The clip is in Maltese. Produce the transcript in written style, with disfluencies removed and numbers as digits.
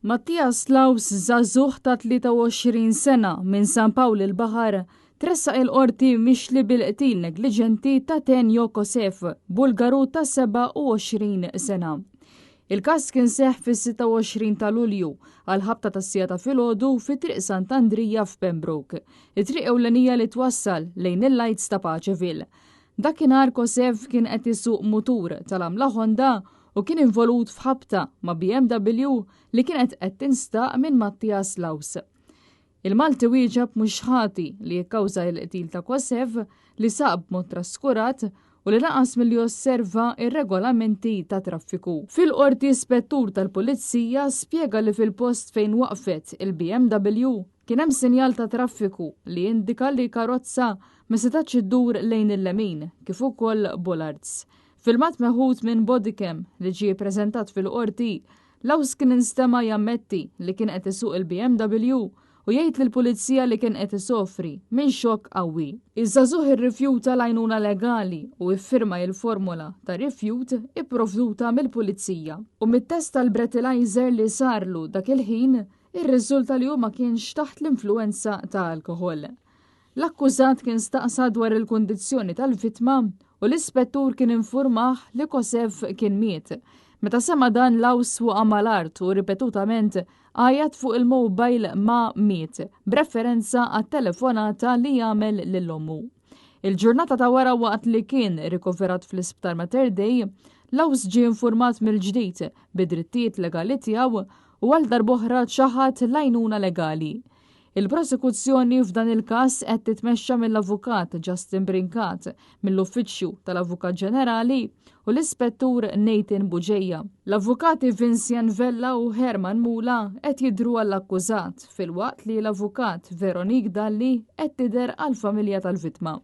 Mattias Laus żagħżugħ ta' 23 sena minn San Pawl il-Baħar tressaq il-qorti mixli bil-qtil negliġenti ta' Tenjo Kosef, Bulgaru ta' 27 sena. Il-każ kien seħħ fis-26 ta' Lulju għal ħabta tas-sija ta' filgħodu fit-triq Sant'Andrija f'Pembroke, it-triq ewlenija li twassal lejn il-Lights ta' Paċeville. Dakinhar Kosef kien qed isuq mutur tal-għamla Honda u kien involut f'ħabta ma' BMW li kienet qed tinstaq minn Mattias Laus. Il-Malti wieġeb mhux ħati li jikkawża l-qtil ta' Kosef li saq b'mod traskurat u li naqas milli osserva ir-regolamenti ta' traffiku. Fil-qorti ispettur tal-Pulizija spjega li fil-post fejn waqfet il-BMW kien hemm sinjal ta' traffiku li jindika li karozza ma setax iddur lejn il-lemin kif ukoll bollards. Filmat meħud minn bodycam li ġie ppreżentat fil-qorti, Laus kien instema jammetti li kien qed isuq il-BMW u jgħid lill-pulizija li kien qed isofri minn xokk qawwi. Iż-żagħżugħ irrifjuta l-għajnuna legali u iffirma l-formula ta' rifjut ipprovduta mill-pulizija. U mit-test tal-breathalyzer li sarlu dak il-ħin irriżulta li hu ma kienx taħt l-influenza ta' alkoħol. L-akkużat kien staqsa dwar il-kundizzjoni tal-vittma u l-ispettur kien infurmah li Kosef kien miet. Meta sema dan Laus fuq mal-art u ripetutament għajat fuq il-mobile ma' miet, b'referenza għat-telefonata li jagħmel lill-ommu. Il-ġurnata ta' wara waqt li kien rikoverat fl-isptar Mater Dei, Laus ġie infurmat mill-ġdid bid-drittijiet legali tiegħu u għal darb'oħra ċaħat l-għajnuna legali. Il-prosekuzzjoni f'dan il-każ qed titmexxa mill-avukat Justin Brincat mill-Uffiċċju tal-Avukat Ġenerali u l-Ispettur Nathan Buġejja. L-avukati Vincent Vella u Herman Mula qed jidhru għall-akkużat filwaqt li l-avukat Veronique Dalli qed tidher għall-familja tal-vittma.